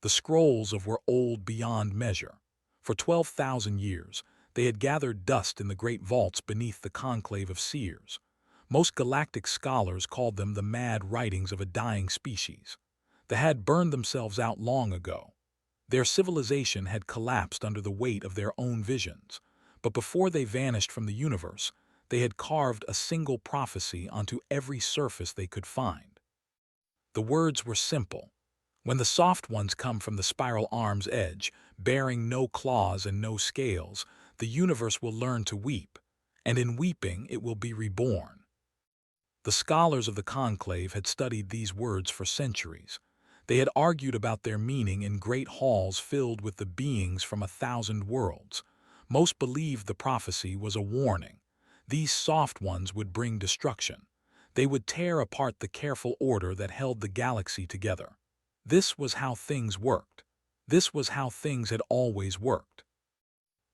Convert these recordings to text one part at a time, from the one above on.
The scrolls were old beyond measure. For 12,000 years, they had gathered dust in the great vaults beneath the conclave of seers. Most galactic scholars called them the mad writings of a dying species. They had burned themselves out long ago. Their civilization had collapsed under the weight of their own visions. But before they vanished from the universe, they had carved a single prophecy onto every surface they could find. The words were simple. When the soft ones come from the spiral arm's edge, bearing no claws and no scales, the universe will learn to weep, and in weeping it will be reborn. The scholars of the conclave had studied these words for centuries. They had argued about their meaning in great halls filled with the beings from 1,000 worlds. Most believed the prophecy was a warning. These soft ones would bring destruction. They would tear apart the careful order that held the galaxy together. This was how things worked. This was how things had always worked.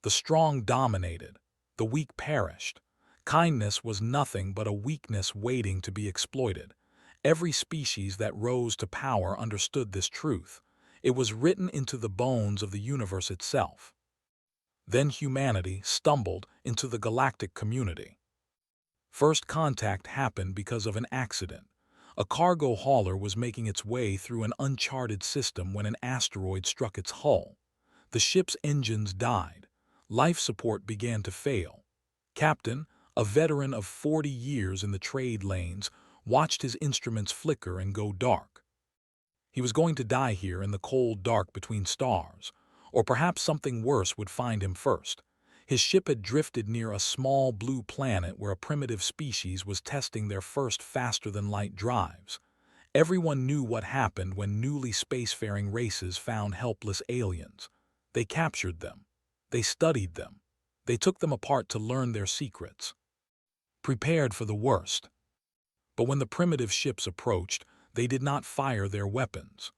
The strong dominated. The weak perished. Kindness was nothing but a weakness waiting to be exploited. Every species that rose to power understood this truth. It was written into the bones of the universe itself. Then humanity stumbled into the galactic community. First contact happened because of an accident. A cargo hauler was making its way through an uncharted system when an asteroid struck its hull. The ship's engines died. Life support began to fail. Captain, a veteran of 40 years in the trade lanes, watched his instruments flicker and go dark. He was going to die here in the cold dark between stars, or perhaps something worse would find him first. His ship had drifted near a small blue planet where a primitive species was testing their first faster-than-light drives. Everyone knew what happened when newly spacefaring races found helpless aliens. They captured them. They studied them. They took them apart to learn their secrets. Prepared for the worst. But when the primitive ships approached, they did not fire their weapons.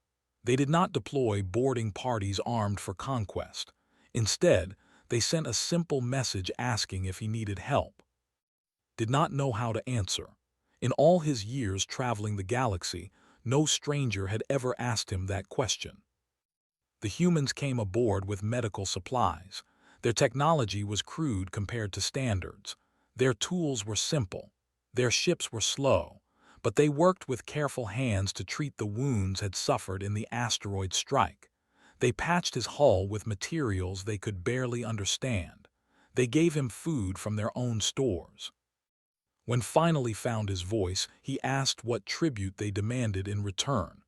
They did not deploy boarding parties armed for conquest. Instead, they sent a simple message asking if he needed help. Did not know how to answer. In all his years traveling the galaxy, no stranger had ever asked him that question. The humans came aboard with medical supplies. Their technology was crude compared to standards. Their tools were simple. Their ships were slow. But they worked with careful hands to treat the wounds had suffered in the asteroid strike. They patched his hull with materials they could barely understand. They gave him food from their own stores. When finally found his voice, he asked what tribute they demanded in return.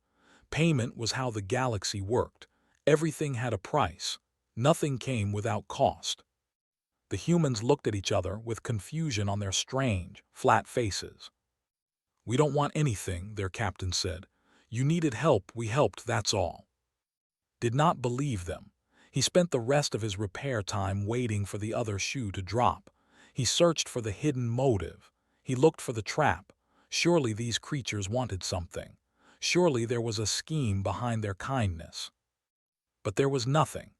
Payment was how the galaxy worked. Everything had a price. Nothing came without cost. The humans looked at each other with confusion on their strange, flat faces. "We don't want anything," their captain said. "You needed help, we helped, that's all." Did not believe them. He spent the rest of his repair time waiting for the other shoe to drop. He searched for the hidden motive. He looked for the trap. Surely these creatures wanted something. Surely there was a scheme behind their kindness. But there was nothing.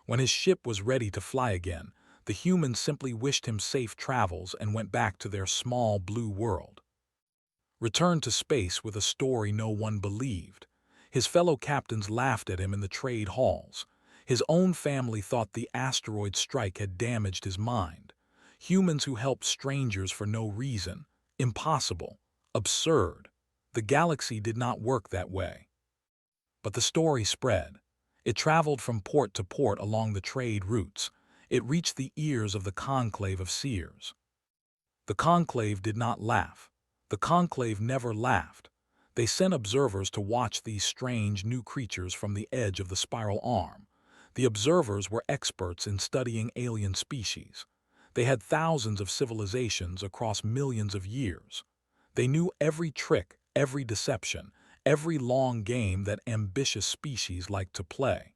When his ship was ready to fly again, the humans simply wished him safe travels and went back to their small blue world. Returned to space with a story no one believed. His fellow captains laughed at him in the trade halls. His own family thought the asteroid strike had damaged his mind. Humans who helped strangers for no reason. Impossible. Absurd. The galaxy did not work that way. But the story spread. It traveled from port to port along the trade routes. It reached the ears of the conclave of seers. The conclave did not laugh. The conclave never laughed. They sent observers to watch these strange new creatures from the edge of the spiral arm. The observers were experts in studying alien species. They had thousands of civilizations across millions of years. They knew every trick, every deception, every long game that ambitious species liked to play.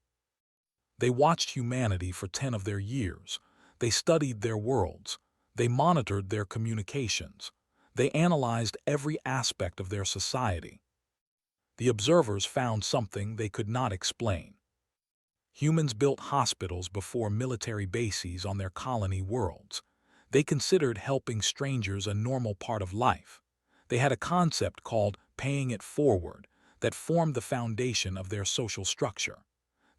They watched humanity for 10 of their years. They studied their worlds. They monitored their communications. They analyzed every aspect of their society. The observers found something they could not explain. Humans built hospitals before military bases on their colony worlds. They considered helping strangers a normal part of life. They had a concept called paying it forward that formed the foundation of their social structure.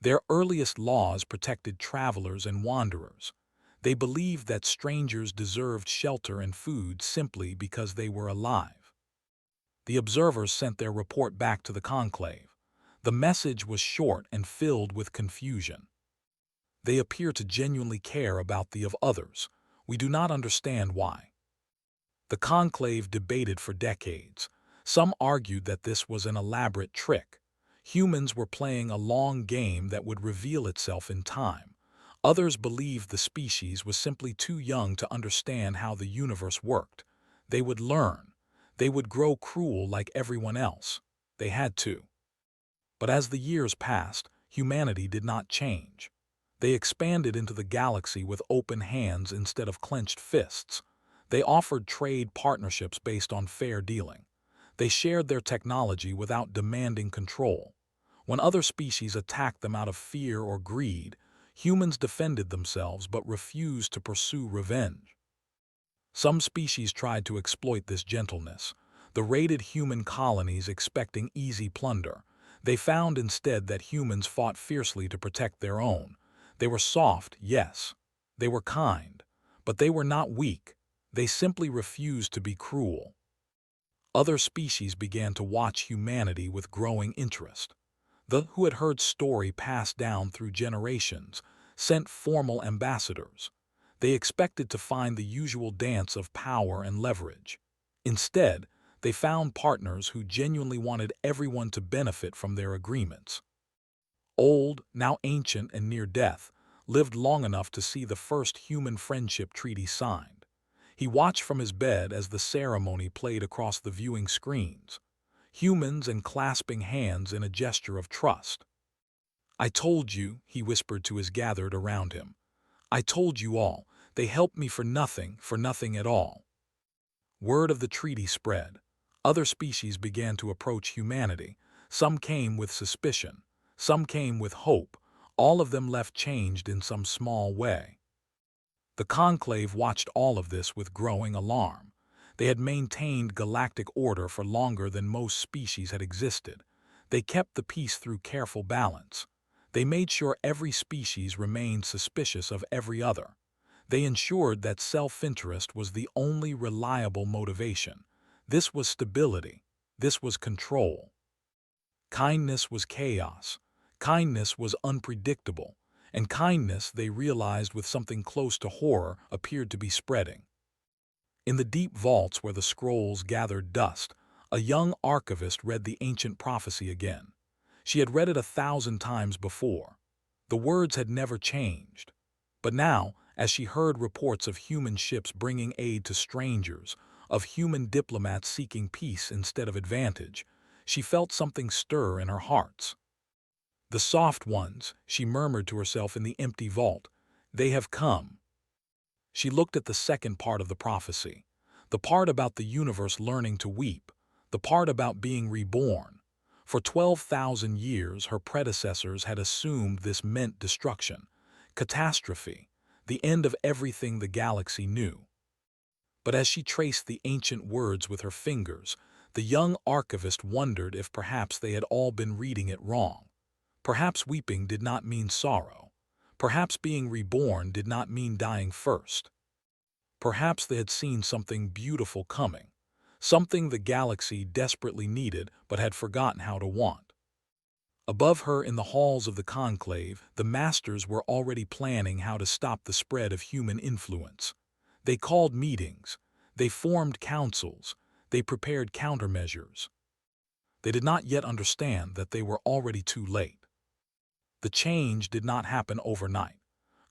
Their earliest laws protected travelers and wanderers. They believed that strangers deserved shelter and food simply because they were alive. The observers sent their report back to the conclave. The message was short and filled with confusion. They appear to genuinely care about the of others. We do not understand why. The conclave debated for decades. Some argued that this was an elaborate trick. Humans were playing a long game that would reveal itself in time. Others believed the species was simply too young to understand how the universe worked. They would learn. They would grow cruel like everyone else. They had to. But as the years passed, humanity did not change. They expanded into the galaxy with open hands instead of clenched fists. They offered trade partnerships based on fair dealing. They shared their technology without demanding control. When other species attacked them out of fear or greed, humans defended themselves but refused to pursue revenge. Some species tried to exploit this gentleness. The raided human colonies expecting easy plunder. They found instead that humans fought fiercely to protect their own. They were soft, yes. They were kind. But they were not weak. They simply refused to be cruel. Other species began to watch humanity with growing interest. The who had heard story passed down through generations sent formal ambassadors. They expected to find the usual dance of power and leverage. Instead, they found partners who genuinely wanted everyone to benefit from their agreements. Old, now ancient and near death, lived long enough to see the first human friendship treaty signed. He watched from his bed as the ceremony played across the viewing screens. Humans and clasping hands in a gesture of trust. "I told you," he whispered to his gathered around him. "I told you all. They helped me for nothing at all." Word of the treaty spread. Other species began to approach humanity. Some came with suspicion. Some came with hope. All of them left changed in some small way. The conclave watched all of this with growing alarm. They had maintained galactic order for longer than most species had existed. They kept the peace through careful balance. They made sure every species remained suspicious of every other. They ensured that self-interest was the only reliable motivation. This was stability. This was control. Kindness was chaos. Kindness was unpredictable. And kindness, they realized with something close to horror, appeared to be spreading. In the deep vaults where the scrolls gathered dust, a young archivist read the ancient prophecy again. She had read it 1,000 times before. The words had never changed. But now, as she heard reports of human ships bringing aid to strangers, of human diplomats seeking peace instead of advantage, she felt something stir in her hearts. "The soft ones," she murmured to herself in the empty vault, "they have come." She looked at the second part of the prophecy, the part about the universe learning to weep, the part about being reborn. For 12,000 years, her predecessors had assumed this meant destruction, catastrophe, the end of everything the galaxy knew. But as she traced the ancient words with her fingers, the young archivist wondered if perhaps they had all been reading it wrong. Perhaps weeping did not mean sorrow. Perhaps being reborn did not mean dying first. Perhaps they had seen something beautiful coming, something the galaxy desperately needed but had forgotten how to want. Above her in the halls of the conclave, the masters were already planning how to stop the spread of human influence. They called meetings. They formed councils. They prepared countermeasures. They did not yet understand that they were already too late. The change did not happen overnight.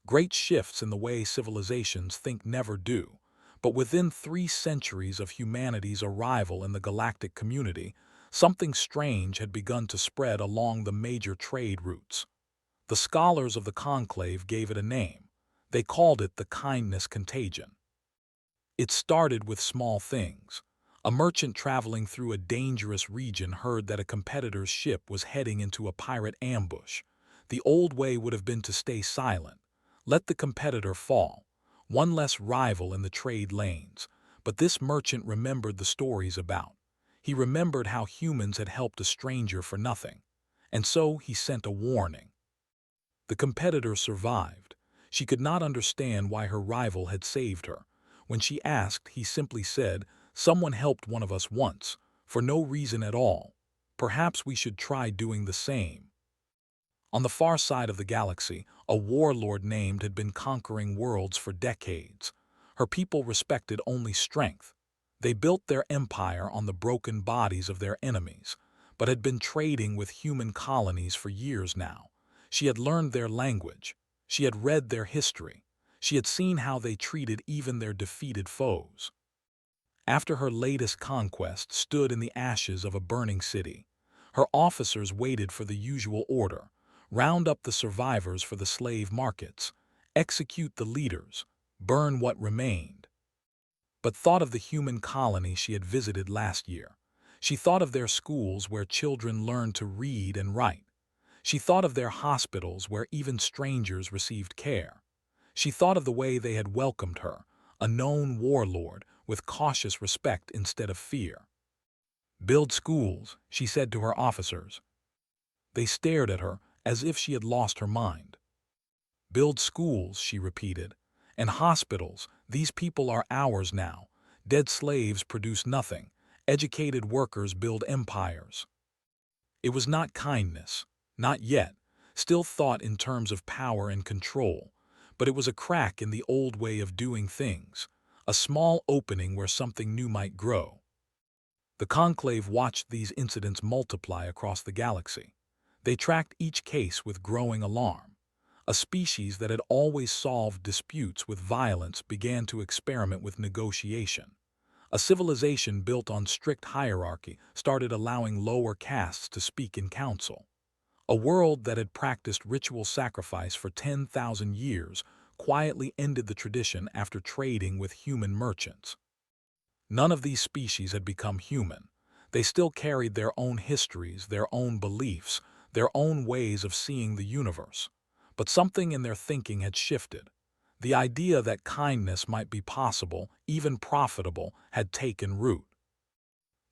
Great shifts in the way civilizations think never do. But within 3 centuries of humanity's arrival in the galactic community, something strange had begun to spread along the major trade routes. The scholars of the conclave gave it a name. They called it the kindness contagion. It started with small things. A merchant traveling through a dangerous region heard that a competitor's ship was heading into a pirate ambush. The old way would have been to stay silent. Let the competitor fall. One less rival in the trade lanes. But this merchant remembered the stories about. He remembered how humans had helped a stranger for nothing. And so he sent a warning. The competitor survived. She could not understand why her rival had saved her. When she asked, he simply said, "Someone helped one of us once, for no reason at all. Perhaps we should try doing the same." On the far side of the galaxy, a warlord named had been conquering worlds for decades. Her people respected only strength. They built their empire on the broken bodies of their enemies, but had been trading with human colonies for years now. She had learned their language. She had read their history. She had seen how they treated even their defeated foes. After her latest conquest stood in the ashes of a burning city, her officers waited for the usual order: round up the survivors for the slave markets, execute the leaders, burn what remained. But thought of the human colony she had visited last year. She thought of their schools where children learned to read and write. She thought of their hospitals where even strangers received care. She thought of the way they had welcomed her, a known warlord, with cautious respect instead of fear. "Build schools," she said to her officers. They stared at her as if she had lost her mind. "Build schools," she repeated, "and hospitals. These people are ours now. Dead slaves produce nothing. Educated workers build empires." It was not kindness, not yet, still thought in terms of power and control, but it was a crack in the old way of doing things, a small opening where something new might grow. The Conclave watched these incidents multiply across the galaxy. They tracked each case with growing alarm. A species that had always solved disputes with violence began to experiment with negotiation. A civilization built on strict hierarchy started allowing lower castes to speak in council. A world that had practiced ritual sacrifice for 10,000 years quietly ended the tradition after trading with human merchants. None of these species had become human. They still carried their own histories, their own beliefs, their own ways of seeing the universe. But something in their thinking had shifted. The idea that kindness might be possible, even profitable, had taken root.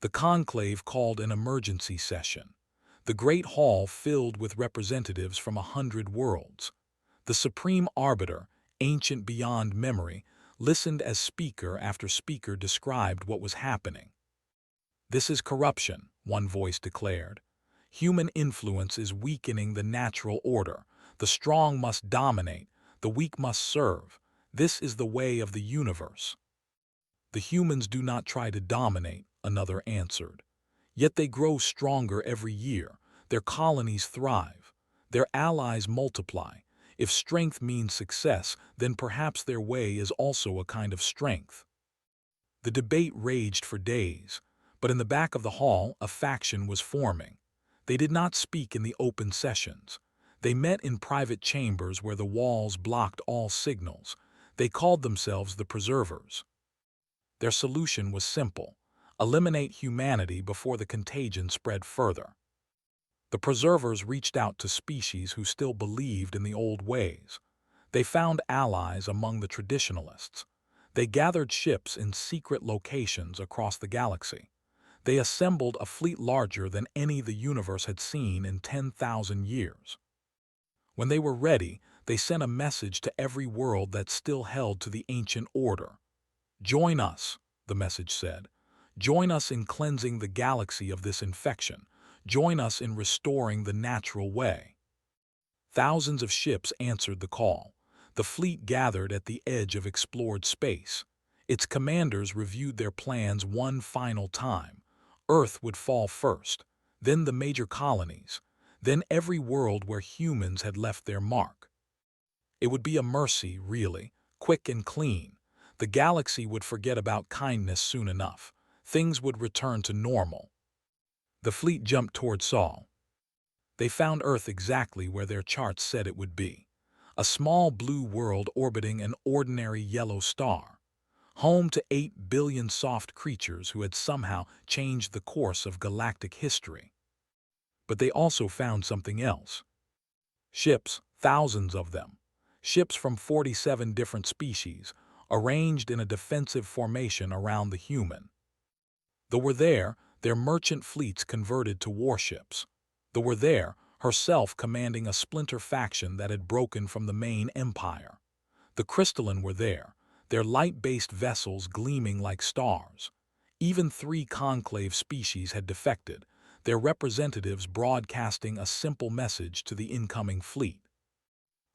The conclave called an emergency session. The great hall filled with representatives from 100 worlds. The supreme arbiter, ancient beyond memory, listened as speaker after speaker described what was happening. "This is corruption," one voice declared. "Human influence is weakening the natural order. The strong must dominate, the weak must serve. This is the way of the universe." "The humans do not try to dominate," another answered. "Yet they grow stronger every year. Their colonies thrive. Their allies multiply. If strength means success, then perhaps their way is also a kind of strength." The debate raged for days, but in the back of the hall a faction was forming. They did not speak in the open sessions. They met in private chambers where the walls blocked all signals. They called themselves the Preservers. Their solution was simple: eliminate humanity before the contagion spread further. The Preservers reached out to species who still believed in the old ways. They found allies among the traditionalists. They gathered ships in secret locations across the galaxy. They assembled a fleet larger than any the universe had seen in 10,000 years. When they were ready, they sent a message to every world that still held to the ancient order. "Join us," the message said. "Join us in cleansing the galaxy of this infection. Join us in restoring the natural way." Thousands of ships answered the call. The fleet gathered at the edge of explored space. Its commanders reviewed their plans one final time. Earth would fall first, then the major colonies, then every world where humans had left their mark. It would be a mercy, really, quick and clean. The galaxy would forget about kindness soon enough. Things would return to normal. The fleet jumped toward Sol. They found Earth exactly where their charts said it would be. A small blue world orbiting an ordinary yellow star. Home to 8 billion soft creatures who had somehow changed the course of galactic history. But they also found something else. Ships, thousands of them. Ships from 47 different species, arranged in a defensive formation around the human. Though we're there, their merchant fleets converted to warships. Though we're there, herself commanding a splinter faction that had broken from the main empire. The crystalline were there, their light-based vessels gleaming like stars. Even 3 conclave species had defected, their representatives broadcasting a simple message to the incoming fleet.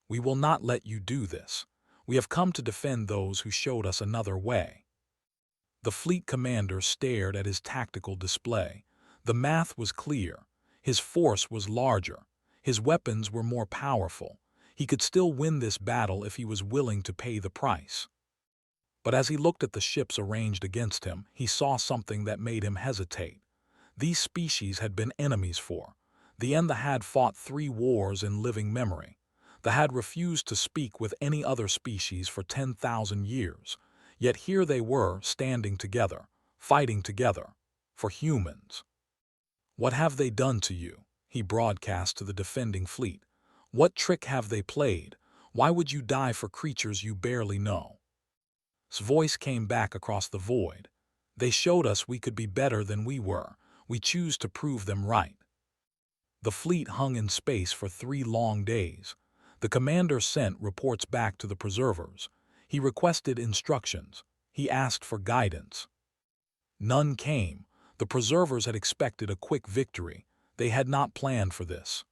"We will not let you do this. We have come to defend those who showed us another way." The fleet commander stared at his tactical display. The math was clear. His force was larger. His weapons were more powerful. He could still win this battle if he was willing to pay the price. But as he looked at the ships arranged against him, he saw something that made him hesitate. These species had been enemies for. The Enda had fought 3 wars in living memory. The had refused to speak with any other species for 10,000 years. Yet here they were, standing together, fighting together, for humans. "What have they done to you?" he broadcast to the defending fleet. "What trick have they played? Why would you die for creatures you barely know?" His voice came back across the void. "They showed us we could be better than we were. We choose to prove them right." The fleet hung in space for 3 long days. The commander sent reports back to the preservers. He requested instructions. He asked for guidance. None came. The preservers had expected a quick victory. They had not planned for this.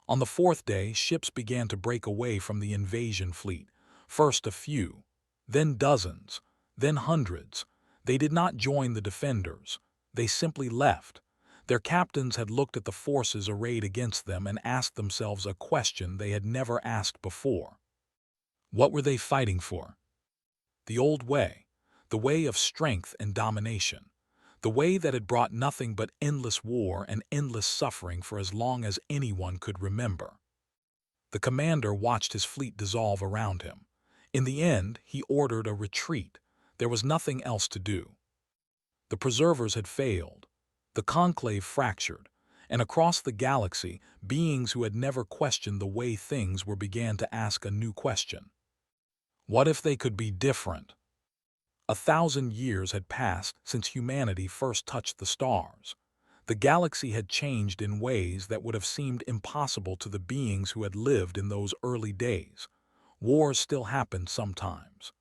On the 4th day, ships began to break away from the invasion fleet. First a few, then dozens, then hundreds. They did not join the defenders. They simply left. Their captains had looked at the forces arrayed against them and asked themselves a question they had never asked before. What were they fighting for? The old way, the way of strength and domination, the way that had brought nothing but endless war and endless suffering for as long as anyone could remember. The commander watched his fleet dissolve around him. In the end, he ordered a retreat. There was nothing else to do. The preservers had failed. The conclave fractured, and across the galaxy, beings who had never questioned the way things were began to ask a new question. What if they could be different? 1,000 years had passed since humanity first touched the stars. The galaxy had changed in ways that would have seemed impossible to the beings who had lived in those early days. Wars still happened sometimes.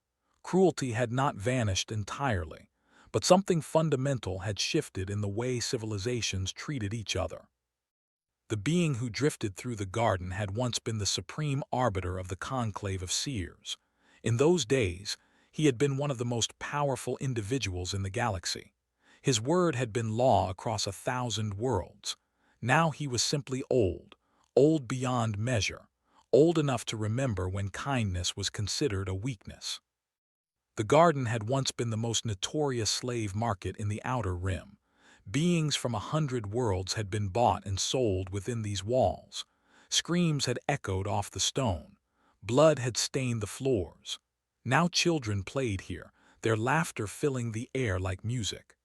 Cruelty had not vanished entirely, but something fundamental had shifted in the way civilizations treated each other. The being who drifted through the garden had once been the supreme arbiter of the conclave of seers. In those days, he had been one of the most powerful individuals in the galaxy. His word had been law across 1,000 worlds. Now he was simply old, old beyond measure, old enough to remember when kindness was considered a weakness. The garden had once been the most notorious slave market in the Outer Rim. Beings from 100 worlds had been bought and sold within these walls. Screams had echoed off the stone. Blood had stained the floors. Now children played here, their laughter filling the air like music.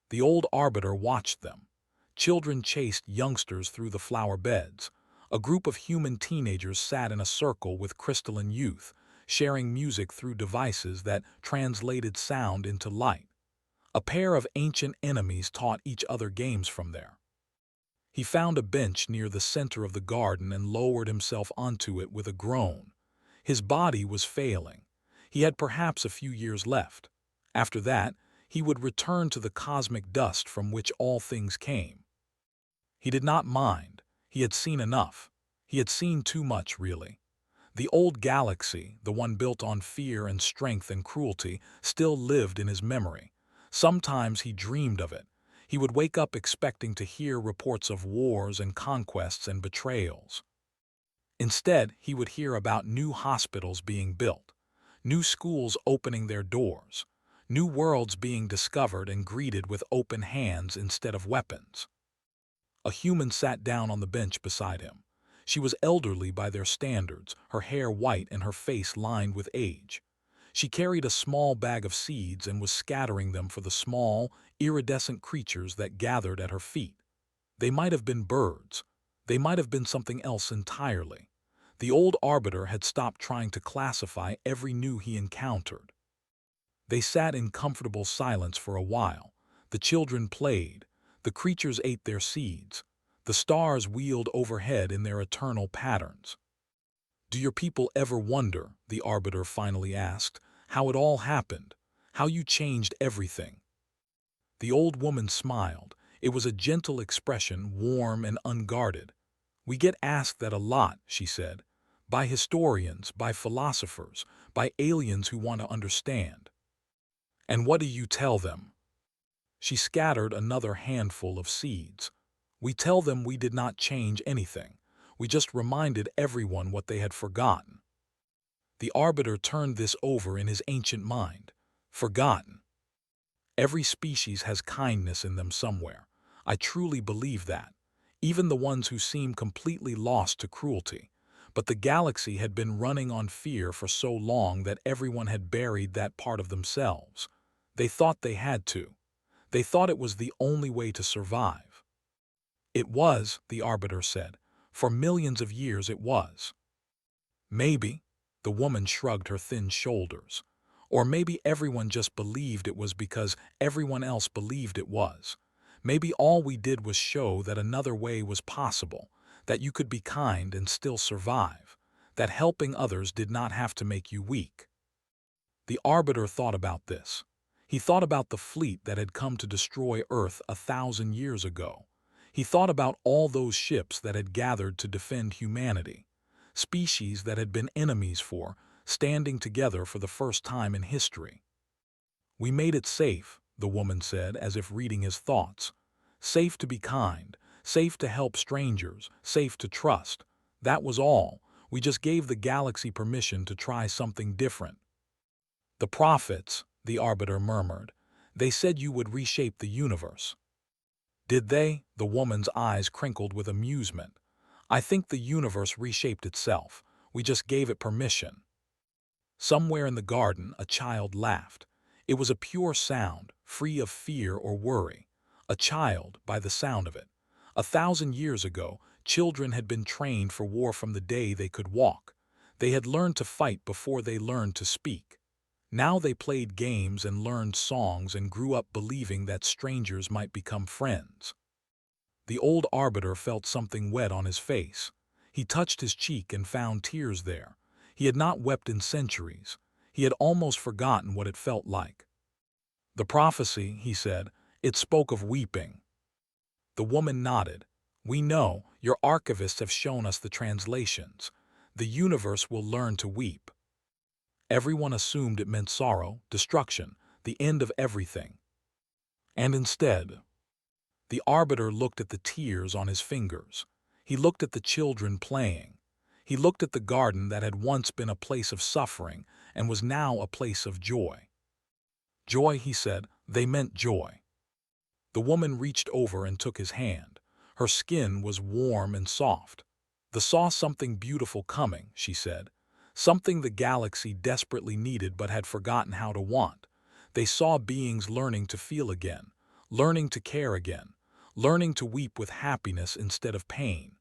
The old arbiter watched them. Children chased youngsters through the flower beds. A group of human teenagers sat in a circle with crystalline youth, sharing music through devices that translated sound into light. A pair of ancient enemies taught each other games from there. He found a bench near the center of the garden and lowered himself onto it with a groan. His body was failing. He had perhaps a few years left. After that, he would return to the cosmic dust from which all things came. He did not mind. He had seen enough. He had seen too much, really. The old galaxy, the one built on fear and strength and cruelty, still lived in his memory. Sometimes he dreamed of it. He would wake up expecting to hear reports of wars and conquests and betrayals. Instead, he would hear about new hospitals being built, new schools opening their doors, new worlds being discovered and greeted with open hands instead of weapons. A human sat down on the bench beside him. She was elderly by their standards, her hair white and her face lined with age. She carried a small bag of seeds and was scattering them for the small, iridescent creatures that gathered at her feet. They might have been birds. They might have been something else entirely. The old arbiter had stopped trying to classify every new he encountered. They sat in comfortable silence for a while. The children played. The creatures ate their seeds. The stars wheeled overhead in their eternal patterns. "Do your people ever wonder," the Arbiter finally asked, "how it all happened? How you changed everything?" The old woman smiled. It was a gentle expression, warm and unguarded. "We get asked that a lot," she said, "by historians, by philosophers, by aliens who want to understand." "And what do you tell them?" She scattered another handful of seeds. "We tell them we did not change anything. We just reminded everyone what they had forgotten." The Arbiter turned this over in his ancient mind. Forgotten. Every species has kindness in them somewhere. I truly believe that. Even the ones who seem completely lost to cruelty. But the galaxy had been running on fear for so long that everyone had buried that part of themselves. They thought they had to. They thought it was the only way to survive. "It was," the Arbiter said. "For millions of years it was." "Maybe," the woman shrugged her thin shoulders. "Or maybe everyone just believed it was because everyone else believed it was. Maybe all we did was show that another way was possible, that you could be kind and still survive, that helping others did not have to make you weak." The Arbiter thought about this. He thought about the fleet that had come to destroy Earth 1,000 years ago. He thought about all those ships that had gathered to defend humanity, species that had been enemies standing together for the first time in history. "We made it safe," the woman said, as if reading his thoughts. "Safe to be kind, safe to help strangers, safe to trust. That was all. We just gave the galaxy permission to try something different." "The prophets," the Arbiter murmured. "They said you would reshape the universe." "Did they?" The woman's eyes crinkled with amusement. "I think the universe reshaped itself. We just gave it permission." Somewhere in the garden, a child laughed. It was a pure sound, free of fear or worry. A child, by the sound of it. 1,000 years ago, children had been trained for war from the day they could walk. They had learned to fight before they learned to speak. Now they played games and learned songs and grew up believing that strangers might become friends. The old Arbiter felt something wet on his face. He touched his cheek and found tears there. He had not wept in centuries. He had almost forgotten what it felt like. "The prophecy," he said, "it spoke of weeping." The woman nodded. "We know, your archivists have shown us the translations. The universe will learn to weep." Everyone assumed it meant sorrow, destruction, the end of everything. And instead, the Arbiter looked at the tears on his fingers. He looked at the children playing. He looked at the garden that had once been a place of suffering and was now a place of joy. "Joy," he said, "they meant joy." The woman reached over and took his hand. Her skin was warm and soft. "They saw something beautiful coming," she said. "Something the galaxy desperately needed but had forgotten how to want. They saw beings learning to feel again, learning to care again, learning to weep with happiness instead of pain."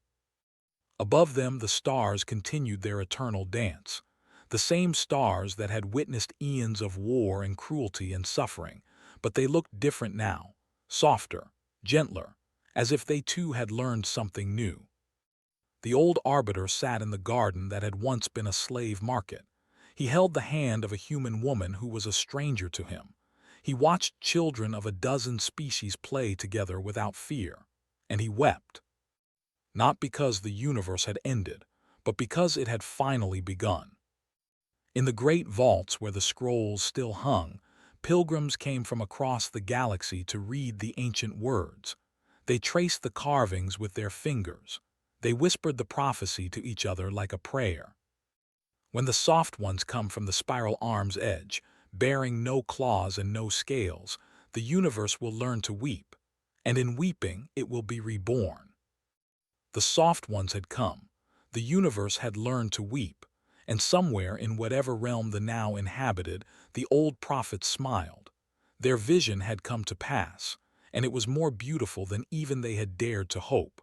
Above them the stars continued their eternal dance. The same stars that had witnessed eons of war and cruelty and suffering, but they looked different now, softer, gentler, as if they too had learned something new. The old Arbiter sat in the garden that had once been a slave market. He held the hand of a human woman who was a stranger to him. He watched children of a dozen species play together without fear, and he wept. Not because the universe had ended, but because it had finally begun. In the great vaults where the scrolls still hung, pilgrims came from across the galaxy to read the ancient words. They traced the carvings with their fingers. They whispered the prophecy to each other like a prayer. "When the soft ones come from the spiral arm's edge, bearing no claws and no scales, the universe will learn to weep, and in weeping it will be reborn." The soft ones had come. The universe had learned to weep, and somewhere in whatever realm the now inhabited, the old prophets smiled. Their vision had come to pass, and it was more beautiful than even they had dared to hope.